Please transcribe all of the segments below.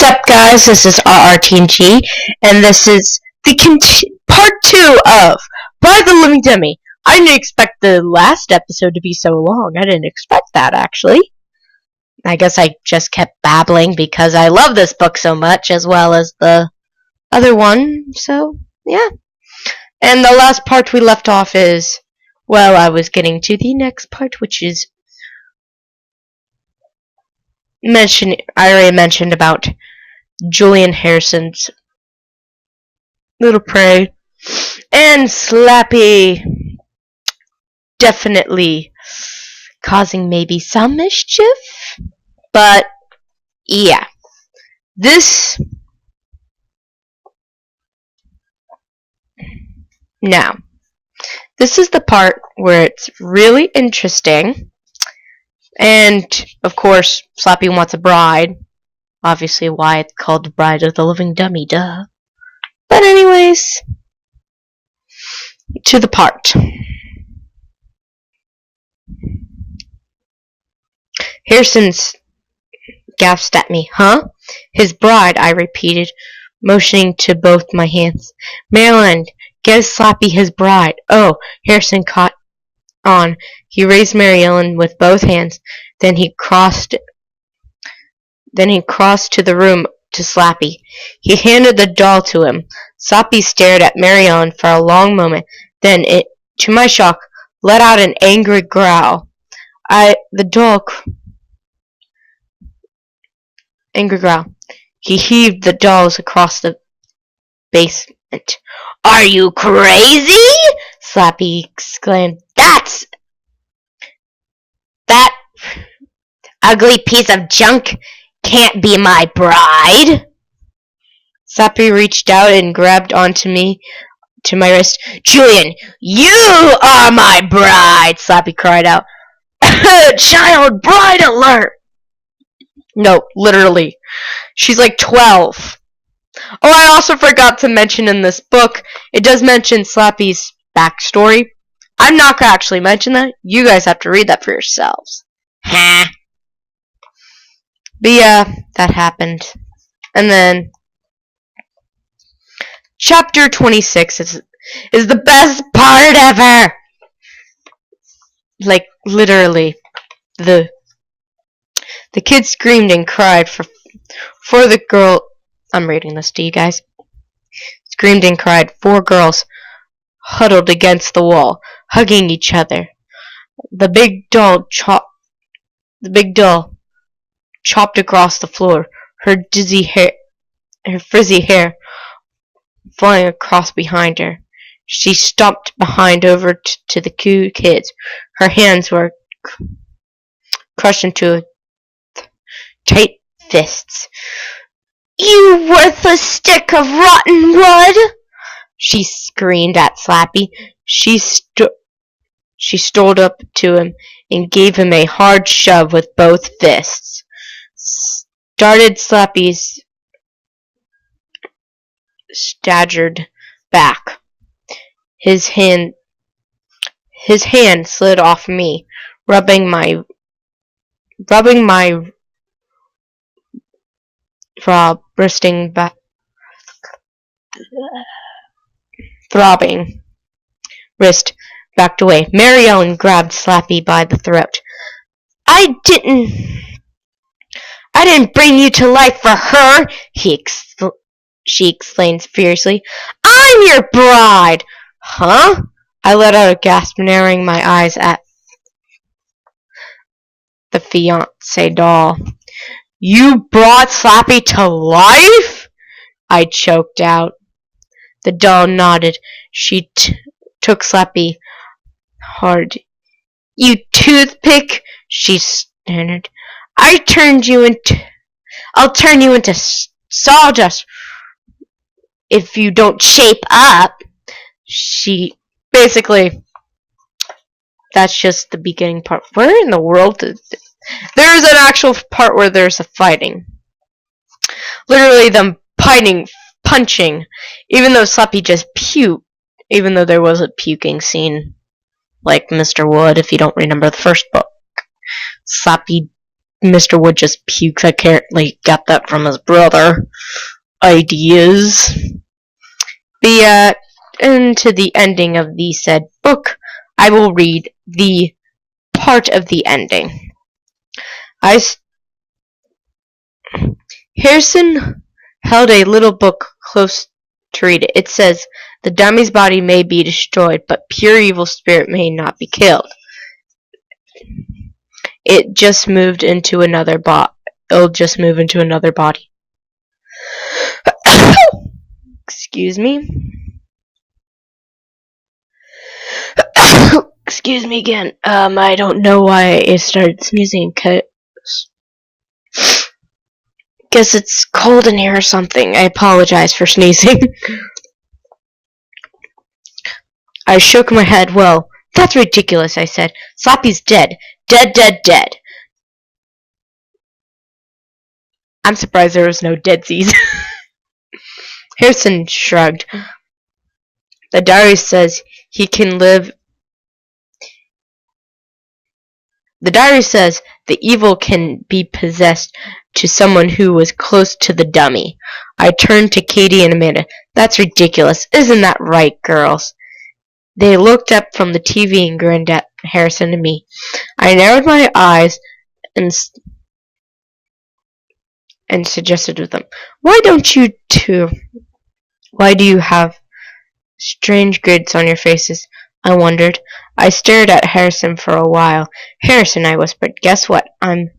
What's up, guys? This is RRTNG, and this is the part 2 of By the Living Dummy. I didn't expect the last episode to be so long. I didn't expect that, actually. I guess I just kept babbling because I love this book so much, as well as the other one, so, yeah. And the last part we left off is, well, I was getting to the next part, which is I already mentioned about Julian Harrison's Little Prey, and Slappy definitely causing maybe some mischief, but yeah, this is the part where it's really interesting. And, of course, Slappy wants a bride. Obviously why it's called the Bride of the Living Dummy, duh. But anyways, to the part. Harrison's gasped at me. Huh? His bride, I repeated, motioning to both my hands. Maryland, give Slappy his bride. Oh, Harrison caught on. He raised Mary Ellen with both hands. Then he crossed to the room to Slappy. He handed the doll to him. Slappy stared at Mary Ellen for a long moment. Then, to my shock, let out an angry growl. Angry growl. He heaved the dolls across the basement. Are you crazy? Slappy exclaimed. That ugly piece of junk can't be my bride. Slappy reached out and grabbed onto my wrist. Julian, you are my bride, Slappy cried out. Child bride alert! No, literally. She's like 12. Oh, I also forgot to mention in this book, it does mention Slappy's backstory. I'm not going to actually mention that. You guys have to read that for yourselves. Huh? But yeah, that happened. And then, Chapter 26 is the best part ever! Like, literally. The kid screamed and cried for the girl. I'm reading this to you guys. Screamed and cried. 4 girls huddled against the wall, hugging each other. The big doll chopped across the floor, her frizzy hair flying across behind her. She stomped behind over to the 2 kids. Her hands were crushed into tight fists. You worthless stick of rotten wood! She screamed at Slappy. She strolled up to him and gave him a hard shove with both fists. Started Slappy's staggered back. His hand slid off me, rubbing my throbbing wrist backed away. Mary Ellen grabbed Slappy by the throat. I didn't bring you to life for her, she exclaimed fiercely. I'm your bride! Huh? I let out a gasp, narrowing my eyes at the fiancé doll. You brought Slappy to life? I choked out. The doll nodded. She took Slappy hard. You toothpick, she sneered. I'll turn you into sawdust if you don't shape up. That's just the beginning part. Where in the world there's an actual part where there's a fighting. Literally them punching, even though Slappy just puked, even though there was a puking scene, like Mr. Wood, if you don't remember the first book. Slappy Mr. Wood just pukes. I can't got that from his brother. Ideas. Into the ending of the said book, I will read the part of the ending. Harrison held a little book close to read it. It says, "The dummy's body may be destroyed, but pure evil spirit may not be killed. It'll just move into another body." Excuse me. Excuse me again. I don't know why I started sneezing. Guess it's cold in here or something. I apologize for sneezing. I shook my head. "Well, that's ridiculous," I said. "Slappy's dead. Dead, dead, dead." I'm surprised there was no deadsies. Harrison shrugged. The diary says he can live. The diary says the evil can be possessed to someone who was close to the dummy. I turned to Katie and Amanda. "That's ridiculous. Isn't that right, girls?" They looked up from the TV and grinned at Harrison and me. I narrowed my eyes and suggested to them, Why do you have strange grins on your faces?" I wondered. I stared at Harrison for a while. "Harrison," I whispered, "guess what? I'm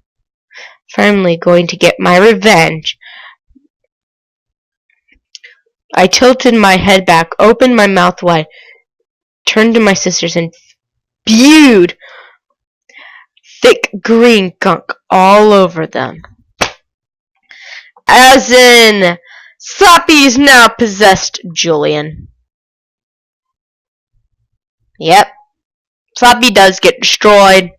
finally going to get my revenge." I tilted my head back, opened my mouth wide, turned to my sisters, and spewed thick green gunk all over them. As in, Slappy's now possessed, Julian. Yep, Slappy does get destroyed.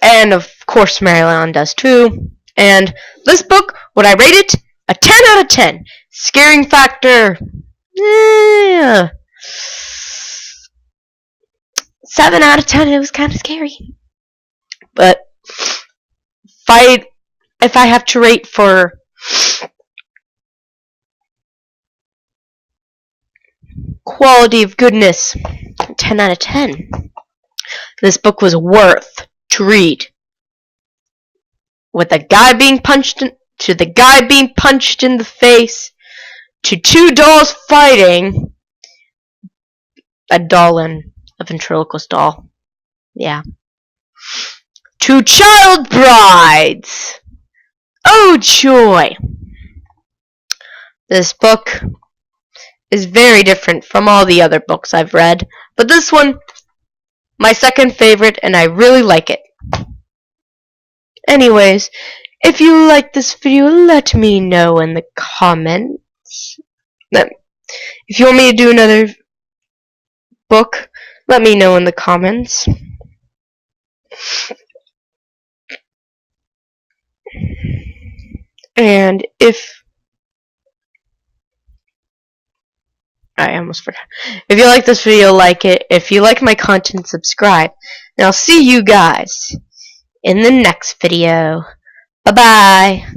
And of course Maryland does too. And this book, would I rate it? A 10 out of 10. Scaring factor, 7 out of 10. It was kind of scary. But if I have to rate for quality of goodness, 10 out of 10. This book was worth to read. With the guy being punched in the face, to two dolls fighting, a doll and a ventriloquist doll. Yeah. To child brides. Oh joy! This book is very different from all the other books I've read, but this one, my second favorite, and I really like it. Anyways, if you like this video, let me know in the comments. If you want me to do another book, let me know in the comments. And if I almost forgot. If you like this video, like it. If you like my content, subscribe. And I'll see you guys in the next video. Bye-bye.